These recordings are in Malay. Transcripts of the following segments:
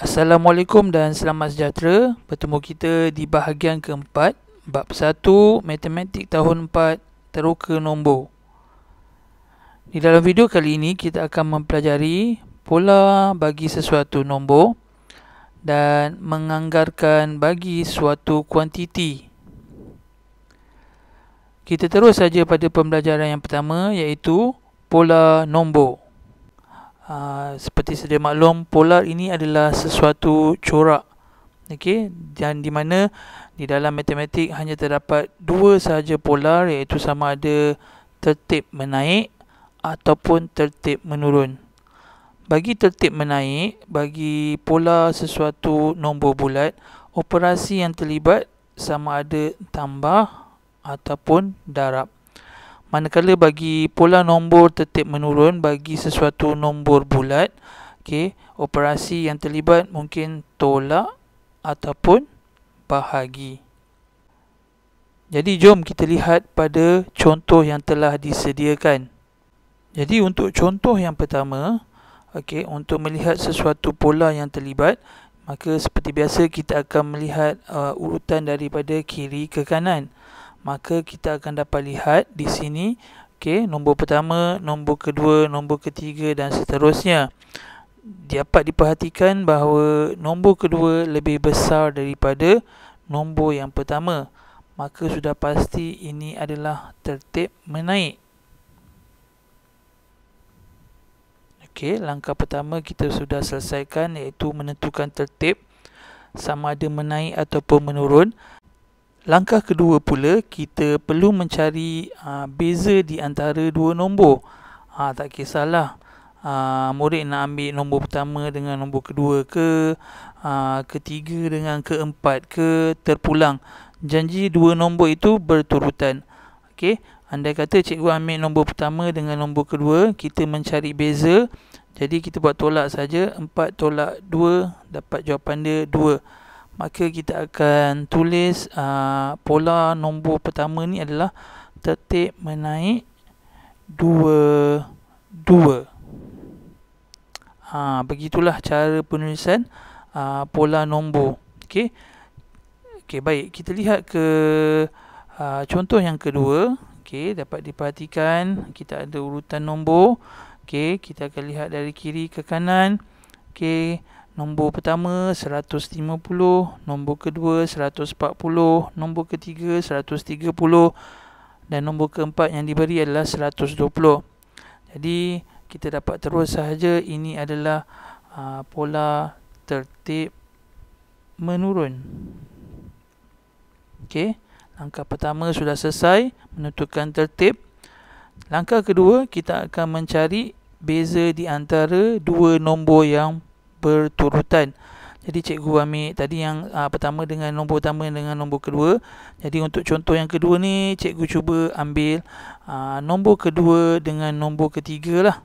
Assalamualaikum dan selamat sejahtera. Bertemu kita di bahagian keempat, bab 1 Matematik tahun 4 teroka nombor. Di dalam video kali ini kita akan mempelajari pola bagi sesuatu nombor dan menganggarkan bagi suatu kuantiti. Kita terus saja pada pembelajaran yang pertama, iaitu pola nombor. Seperti sedia maklum, polar ini adalah sesuatu corak, okey, dan di mana di dalam matematik hanya terdapat dua sahaja polar, iaitu sama ada tertib menaik ataupun tertib menurun. Bagi tertib menaik, bagi pola sesuatu nombor bulat, operasi yang terlibat sama ada tambah ataupun darab. Manakala bagi pola nombor tertib menurun, bagi sesuatu nombor bulat, operasi yang terlibat mungkin tolak ataupun bahagi. Jadi jom kita lihat pada contoh yang telah disediakan. Jadi untuk contoh yang pertama, untuk melihat sesuatu pola yang terlibat, maka seperti biasa kita akan melihat urutan daripada kiri ke kanan. Maka kita akan dapat lihat di sini, nombor pertama, nombor kedua, nombor ketiga dan seterusnya. Dapat diperhatikan bahawa nombor kedua lebih besar daripada nombor yang pertama. Maka sudah pasti ini adalah tertib menaik. Langkah pertama kita sudah selesaikan, iaitu menentukan tertib sama ada menaik ataupun menurun. Langkah kedua pula, kita perlu mencari beza di antara dua nombor. Tak kisahlah murid nak ambil nombor pertama dengan nombor kedua ke, ketiga dengan keempat ke, terpulang. Janji dua nombor itu berturutan. Andai kata cikgu ambil nombor pertama dengan nombor kedua, kita mencari beza. Jadi kita buat tolak saja, 4 tolak 2, dapat jawapan dia 2. Maka kita akan tulis pola nombor pertama ni adalah tertib menaik 2, 2. Begitulah cara penulisan pola nombor. Baik, kita lihat ke contoh yang kedua. Dapat diperhatikan kita ada urutan nombor. Kita akan lihat dari kiri ke kanan. Nombor pertama 150, nombor kedua 140, nombor ketiga 130 dan nombor keempat yang diberi adalah 120. Jadi kita dapat terus sahaja ini adalah pola tertib menurun. Langkah pertama sudah selesai, menentukan tertib. Langkah kedua, kita akan mencari beza di antara dua nombor yang berturutan. Jadi cikgu ambil tadi yang pertama dengan nombor pertama dengan nombor kedua. Jadi untuk contoh yang kedua ni, cikgu cuba ambil nombor kedua dengan nombor ketiga lah.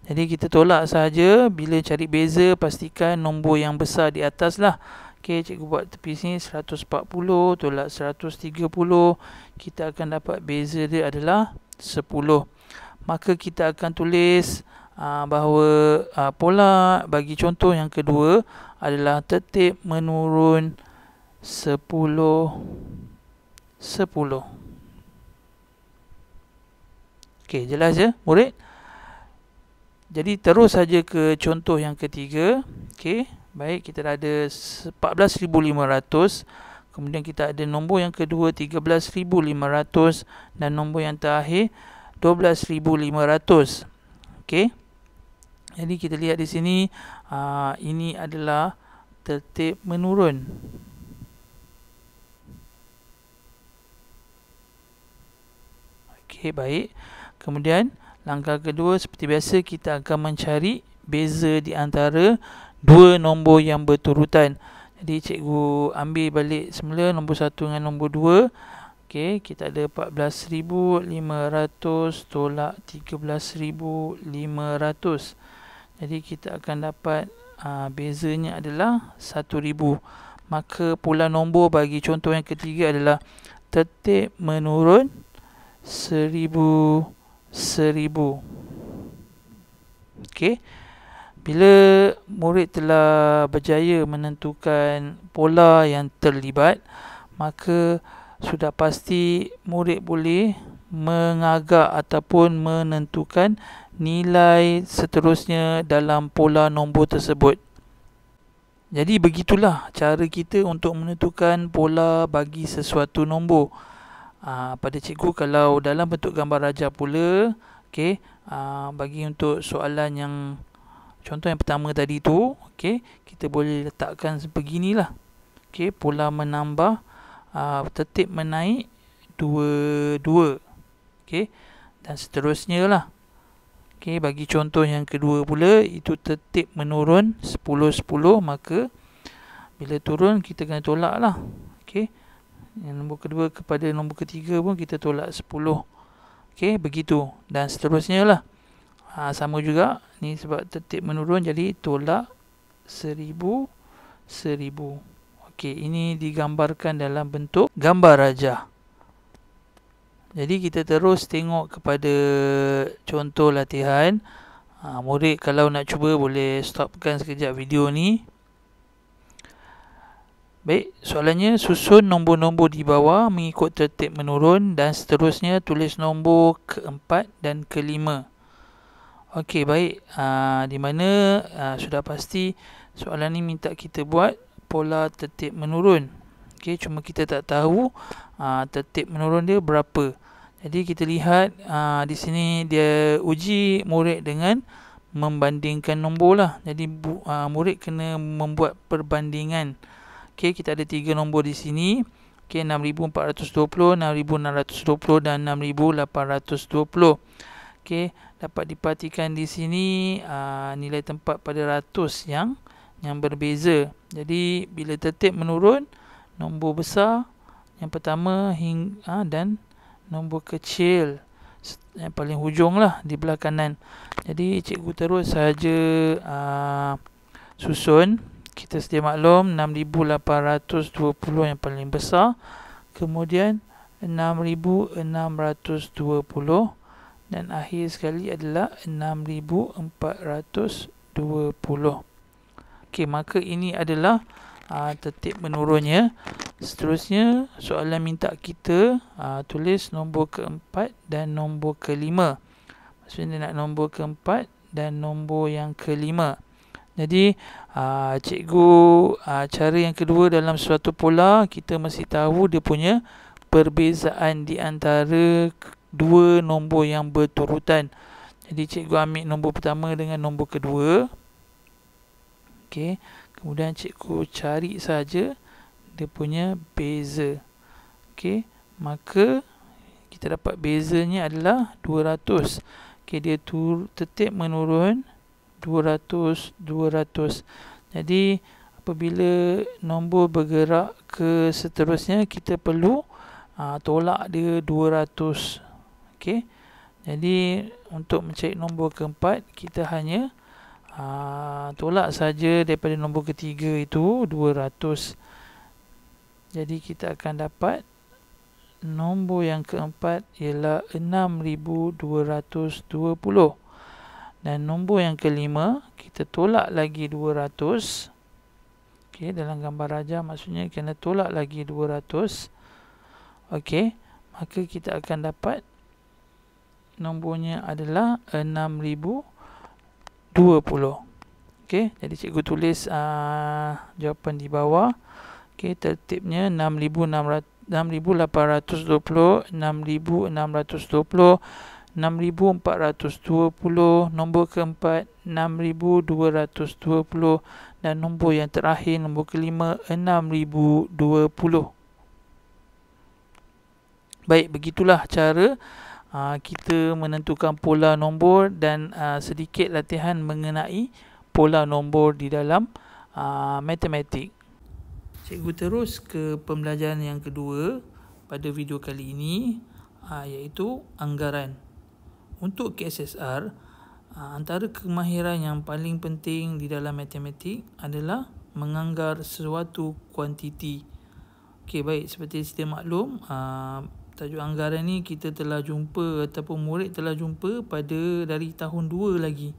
Jadi kita tolak sahaja. Bila cari beza, pastikan nombor yang besar di atas lah. Cikgu buat tepi sini 140 tolak 130. Kita akan dapat beza dia adalah 10. Maka kita akan tulis bahawa pola bagi contoh yang kedua adalah tertib menurun 10, 10. Jelas je murid? Jadi terus saja ke contoh yang ketiga. Baik, kita dah ada 14,500. Kemudian kita ada nombor yang kedua 13,500 dan nombor yang terakhir 12,500. Jadi kita lihat di sini, ini adalah tertib menurun. Baik. Kemudian langkah kedua, seperti biasa kita akan mencari beza di antara dua nombor yang berturutan. Jadi cikgu ambil balik semula nombor 1 dengan nombor 2. Kita ada 14,500 tolak 13,500. Jadi kita akan dapat bezanya adalah 1,000. Maka pola nombor bagi contoh yang ketiga adalah tertib menurun 1,000, 1,000. Bila murid telah berjaya menentukan pola yang terlibat, maka sudah pasti murid boleh mengagak ataupun menentukan nilai seterusnya dalam pola nombor tersebut. Jadi begitulah cara kita untuk menentukan pola bagi sesuatu nombor. Pada cikgu, kalau dalam bentuk gambar raja pula, bagi untuk soalan yang contoh yang pertama tadi tu, kita boleh letakkan sebeginilah. Pola menambah, tertib menaik 2, dan seterusnya lah. Bagi contoh yang kedua pula, itu tertib menurun 10, maka bila turun kita kena tolak lah. Yang nombor kedua kepada nombor ketiga pun kita tolak 10. Begitu dan seterusnya lah. Sama juga ni, sebab tertib menurun jadi tolak 1000. Ini digambarkan dalam bentuk gambar rajah. Jadi kita terus tengok kepada contoh latihan. Murid kalau nak cuba boleh stopkan sekejap video ni. Baik, soalannya, susun nombor-nombor di bawah mengikut tertib menurun dan seterusnya tulis nombor keempat dan kelima. Baik, di mana sudah pasti soalan ni minta kita buat pola tertib menurun. Cuma kita tak tahu tertib menurun dia berapa. Jadi kita lihat di sini dia uji murid dengan membandingkan nombor lah. Jadi murid kena membuat perbandingan. Kita ada 3 nombor di sini. 6,420, 6,620 dan 6,820. Dapat diperhatikan di sini nilai tempat pada ratus yang berbeza. Jadi bila tertib menurun, nombor besar yang pertama dan nombor kecil yang paling hujung lah di belah kanan. Jadi cikgu terus saja susun. Kita sedia maklum 6,820 yang paling besar, kemudian 6,620 dan akhir sekali adalah 6,420. Maka ini adalah tertib menurunnya. Seterusnya soalan minta kita tulis nombor keempat dan nombor kelima. Maksudnya nak nombor keempat dan nombor yang kelima. Jadi cikgu cara yang kedua dalam suatu pola, kita mesti tahu dia punya perbezaan di antara dua nombor yang berturutan. Jadi cikgu ambil nombor pertama dengan nombor kedua. Kemudian cikgu cari saja dia punya beza. Maka kita dapat bezanya adalah 200. Dia tertib menurun 200. Jadi apabila nombor bergerak ke seterusnya, kita perlu tolak dia 200. Jadi untuk mencari nombor keempat, kita hanya tolak saja daripada nombor ketiga itu 200. Jadi kita akan dapat nombor yang keempat ialah 6,220. Dan nombor yang kelima, kita tolak lagi 200. Dalam gambar raja maksudnya kena tolak lagi 200. Maka kita akan dapat nombornya adalah 6,020. Jadi cikgu tulis jawapan di bawah. Tertibnya 6,820, 6,620, 6,420, nombor keempat 6,220 dan nombor yang terakhir, nombor kelima 6,020. Baik, begitulah cara kita menentukan pola nombor dan sedikit latihan mengenai pola nombor di dalam matematik. Cikgu terus ke pembelajaran yang kedua pada video kali ini, iaitu anggaran. Untuk KSSR, antara kemahiran yang paling penting di dalam matematik adalah menganggar sesuatu kuantiti. Baik, seperti sedia maklum, tajuk anggaran ni kita telah jumpa ataupun murid telah jumpa dari tahun 2 lagi.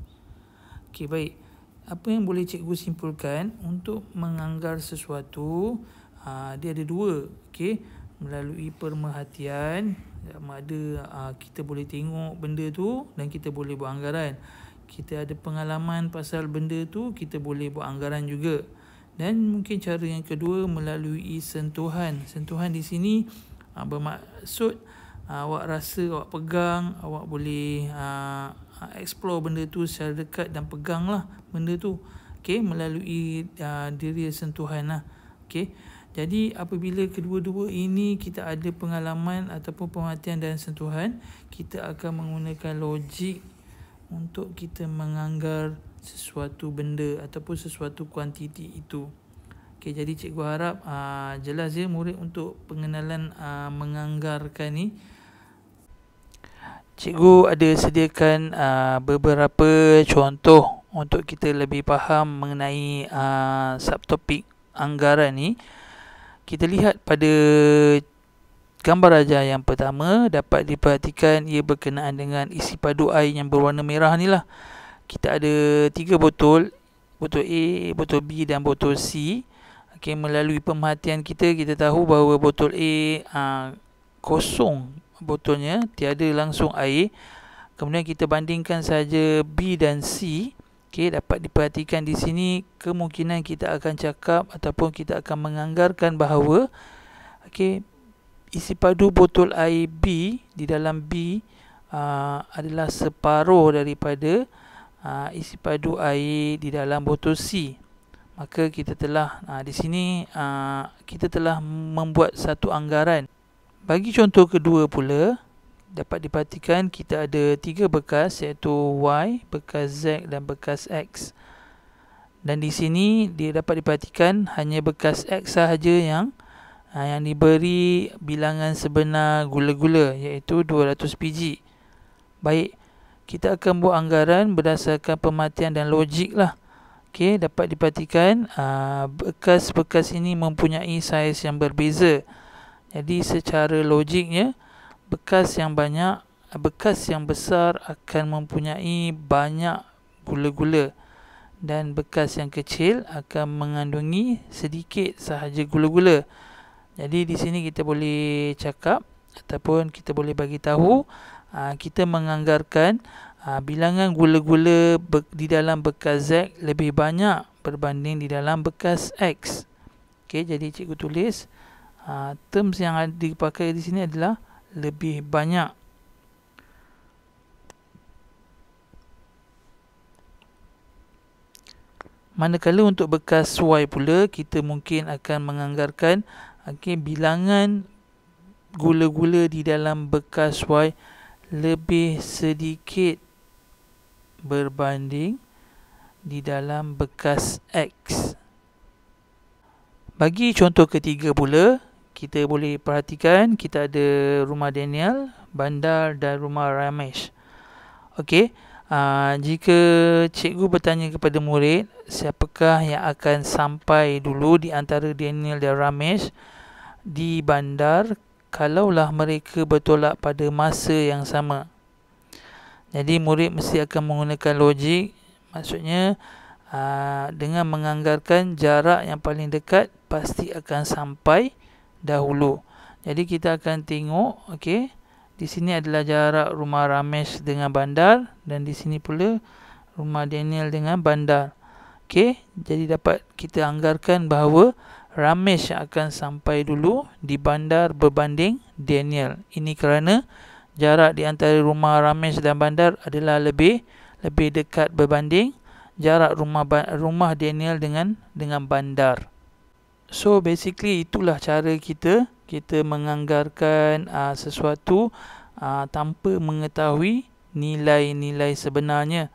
Baik, apa yang boleh cikgu simpulkan untuk menganggar sesuatu, dia ada dua. Okey, melalui pemerhatian, kita boleh tengok benda tu dan kita boleh buat anggaran. Kita ada pengalaman pasal benda tu, kita boleh buat anggaran juga. Dan mungkin cara yang kedua melalui sentuhan. Sentuhan di sini bermaksud awak rasa, awak pegang, awak boleh explore benda tu secara dekat dan pegang lah benda tu. Okey, melalui diri sentuhan lah. Okey, jadi apabila kedua-dua ini kita ada pengalaman ataupun pemerhatian dan sentuhan, kita akan menggunakan logik untuk kita menganggar sesuatu benda ataupun sesuatu kuantiti itu. Okey, jadi cikgu harap jelas ya murid untuk pengenalan menganggarkan ni. Cikgu ada sediakan beberapa contoh untuk kita lebih faham mengenai subtopik anggaran ni. Kita lihat pada gambar ajar yang pertama, dapat diperhatikan ia berkenaan dengan isi padu air yang berwarna merah ni lah. Kita ada 3 botol, botol A, botol B dan botol C. Okay, melalui pemerhatian kita tahu bahawa botol A kosong botolnya, tiada langsung air. Kemudian kita bandingkan saja B dan C. Okey, dapat diperhatikan di sini kemungkinan kita akan cakap ataupun kita akan menganggarkan bahawa isi padu botol air B di dalam B adalah separuh daripada isi padu air di dalam botol C. Maka kita telah di sini kita telah membuat satu anggaran. Bagi contoh kedua pula, dapat diperhatikan kita ada 3 bekas, iaitu Y, bekas Z dan bekas X. Dan di sini dia dapat diperhatikan hanya bekas X sahaja yang diberi bilangan sebenar gula-gula, iaitu 200 biji. Baik, kita akan buat anggaran berdasarkan pemerhatian dan logik lah. Okey, dapat diperhatikan bekas-bekas ini mempunyai saiz yang berbeza. Jadi secara logiknya, bekas yang besar akan mempunyai banyak gula-gula dan bekas yang kecil akan mengandungi sedikit sahaja gula-gula. Jadi di sini kita boleh cakap ataupun kita boleh bagi tahu kita menganggarkan bilangan gula-gula di dalam bekas Z lebih banyak berbanding di dalam bekas X. Okey, jadi cikgu tulis terms yang dipakai di sini adalah lebih banyak. Manakala untuk bekas Y pula, kita mungkin akan menganggarkan bilangan gula-gula di dalam bekas Y lebih sedikit berbanding di dalam bekas X. Bagi contoh ketiga pula, kita boleh perhatikan kita ada rumah Daniel, bandar dan rumah Ramesh. Okey, jika cikgu bertanya kepada murid siapakah yang akan sampai dulu di antara Daniel dan Ramesh di bandar kalaulah mereka bertolak pada masa yang sama. Jadi murid mesti akan menggunakan logik, maksudnya dengan menganggarkan jarak yang paling dekat pasti akan sampai dahulu. Jadi kita akan tengok, okey, di sini adalah jarak rumah Ramesh dengan bandar dan di sini pula rumah Daniel dengan bandar. Okey, jadi dapat kita anggarkan bahawa Ramesh akan sampai dulu di bandar berbanding Daniel. Ini kerana jarak di antara rumah Ramesh dan bandar adalah lebih dekat berbanding jarak rumah Daniel dengan bandar. So basically itulah cara kita menganggarkan sesuatu tanpa mengetahui nilai-nilai sebenarnya.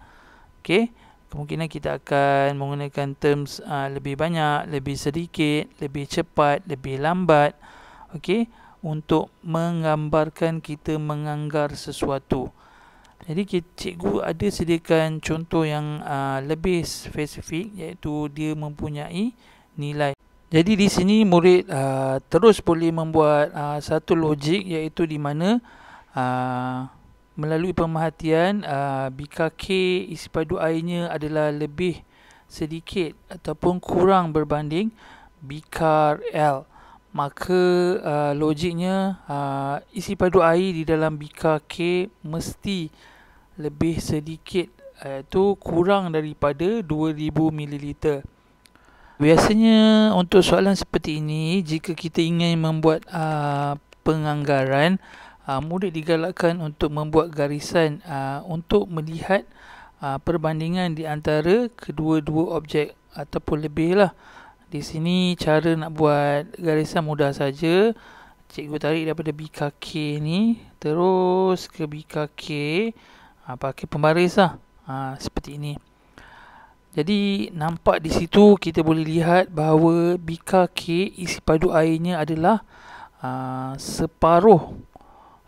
Okey, kemungkinan kita akan menggunakan terms lebih banyak, lebih sedikit, lebih cepat, lebih lambat. Okey, untuk menggambarkan kita menganggar sesuatu. Jadi cikgu ada sediakan contoh yang lebih spesifik, iaitu dia mempunyai nilai. Jadi di sini murid terus boleh membuat satu logik, iaitu di mana melalui pemerhatian, bika K isi padu airnya adalah lebih sedikit ataupun kurang berbanding bikar L, maka logiknya isi padu air di dalam bikar K mesti lebih sedikit, iaitu kurang daripada 2000 ml. Biasanya untuk soalan seperti ini, jika kita ingin membuat penganggaran, murid digalakkan untuk membuat garisan untuk melihat perbandingan di antara kedua-dua objek ataupun lebih lah. Di sini cara nak buat garisan mudah saja. Cikgu tarik daripada bikar K ni terus ke bikar K, pakai pembaris lah, seperti ini. Jadi nampak di situ kita boleh lihat bahawa bikar K isi padu airnya adalah separuh.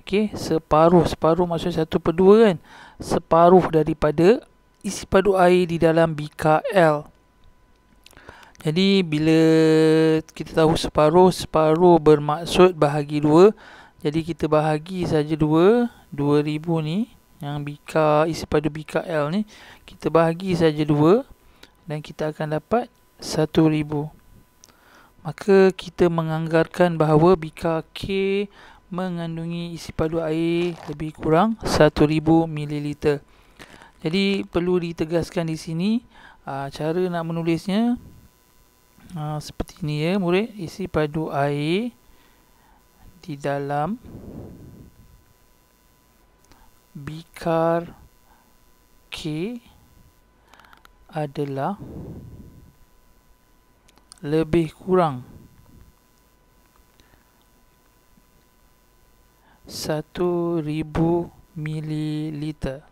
Okey, separuh maksudnya 1/2 kan. Separuh daripada isi padu air di dalam bikar L. Jadi bila kita tahu separuh bermaksud bahagi 2. Jadi kita bahagi saja 2, 2000 ni, yang bikar isi padu bikar L ni, kita bahagi saja 2 dan kita akan dapat 1000. Maka kita menganggarkan bahawa bikar K mengandungi isi padu air lebih kurang 1000 ml. Jadi perlu ditegaskan di sini cara nak menulisnya seperti ini ya murid. Isi padu air di dalam bikar K adalah lebih kurang 1000 ml.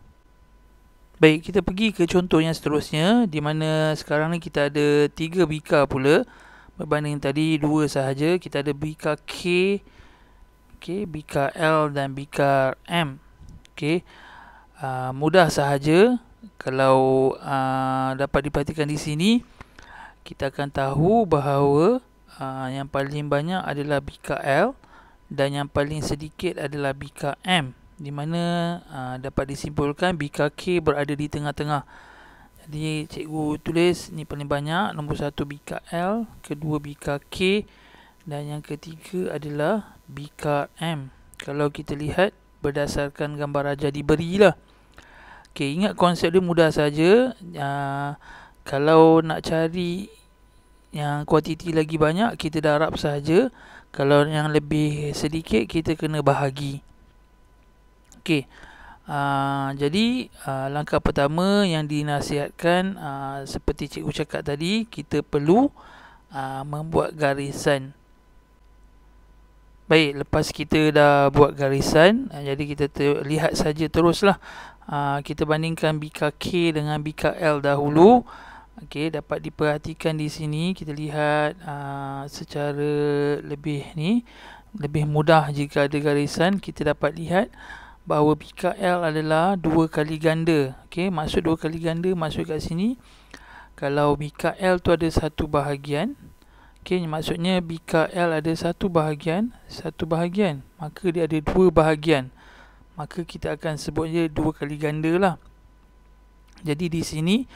Baik, kita pergi ke contoh yang seterusnya, di mana sekarang ni kita ada 3 bikar pula berbanding tadi 2 sahaja. Kita ada bikar K, bikar L dan bikar M. Mudah sahaja kalau dapat diperhatikan di sini. Kita akan tahu bahawa yang paling banyak adalah bikar L dan yang paling sedikit adalah bikar M, di mana dapat disimpulkan bikar K berada di tengah-tengah. Jadi cikgu tulis ni paling banyak, nombor 1 bikar L, kedua bikar K dan yang ketiga adalah bikar M. Kalau kita lihat berdasarkan gambar ajar diberilah. Ingat konsep dia mudah saja. Kalau nak cari yang kuantiti lagi banyak, kita darab saja. Kalau yang lebih sedikit, kita kena bahagi. Jadi langkah pertama yang dinasihatkan, seperti cikgu cakap tadi, kita perlu membuat garisan. Baik, lepas kita dah buat garisan, jadi kita lihat saja teruslah. Kita bandingkan bikar K dengan bikar L dahulu. Dapat diperhatikan di sini, kita lihat secara lebih mudah jika ada garisan. Kita dapat lihat bahawa bikar L adalah 2 kali ganda. Maksud 2 kali ganda, maksud kat sini, kalau bikar L tu ada 1 bahagian, maksudnya bikar L ada 1 bahagian, maka dia ada 2 bahagian. Maka kita akan sebutnya 2 kali ganda lah. Jadi di sini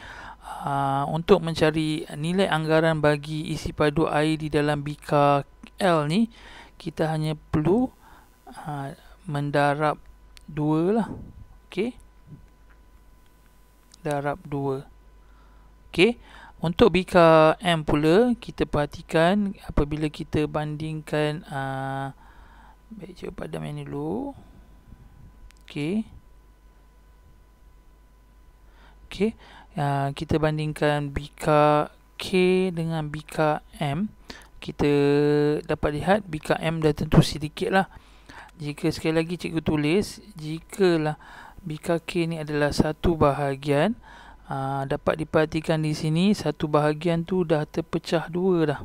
untuk mencari nilai anggaran bagi isi padu air di dalam bikar L ni, kita hanya perlu mendarab 2 lah. Darab 2. Untuk bikar M pula, kita perhatikan apabila kita bandingkan, baik, cikgu padam yang ni dulu. Kita bandingkan bikar K dengan bikar M. Kita dapat lihat bikar M dah tentu sedikit lah. Jika sekali lagi cikgu tulis, jikalah bikar K ni adalah 1 bahagian, dapat diperhatikan di sini 1 bahagian tu dah terpecah 2 dah.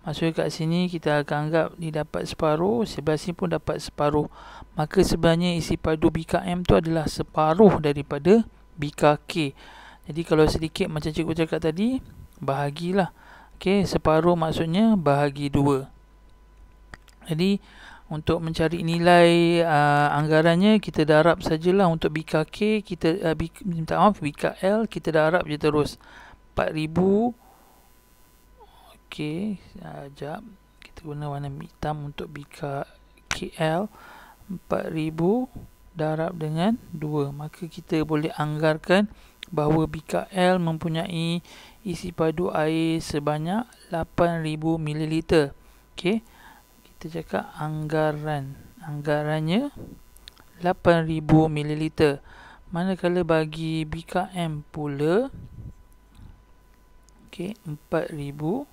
Maksudnya kat sini kita akan anggap ni dapat separuh, sebelah sini pun dapat separuh. Maka sebenarnya isi padu bikar M tu adalah separuh daripada bikar K. Jadi kalau sedikit macam cikgu cakap tadi, bahagilah. Separuh maksudnya bahagi 2. Jadi untuk mencari nilai anggarannya, kita darab sajalah. Untuk bikar K, bikar L, kita darab je terus. 4000. Okey, sekejap. Kita guna warna hitam untuk bika KL. 4000 darab dengan 2. Maka kita boleh anggarkan bahawa bika L mempunyai isi padu air sebanyak 8000 ml. Okey, kita cakap anggarannya 8000 ml. Manakala bagi bika M pula, okey, 4000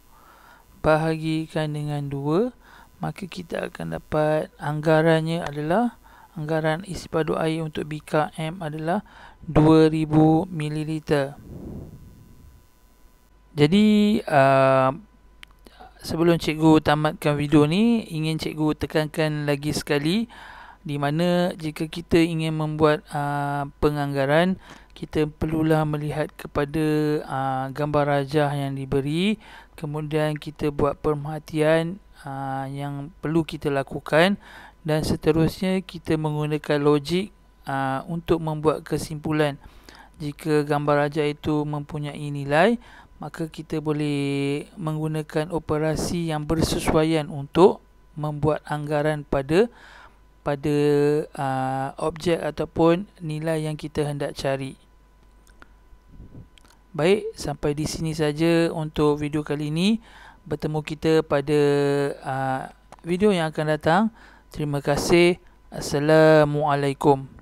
bahagikan dengan 2, maka kita akan dapat anggarannya adalah, anggaran isi padu air untuk bika M adalah 2000 ml. Jadi sebelum cikgu tamatkan video ni, ingin cikgu tekankan lagi sekali, di mana jika kita ingin membuat penganggaran, kita perlulah melihat kepada gambar rajah yang diberi, kemudian kita buat pemerhatian yang perlu kita lakukan, dan seterusnya kita menggunakan logik untuk membuat kesimpulan. Jika gambar rajah itu mempunyai nilai, maka kita boleh menggunakan operasi yang bersesuaian untuk membuat anggaran pada objek ataupun nilai yang kita hendak cari. Baik, sampai di sini saja untuk video kali ini. Bertemu kita pada video yang akan datang. Terima kasih. Assalamualaikum.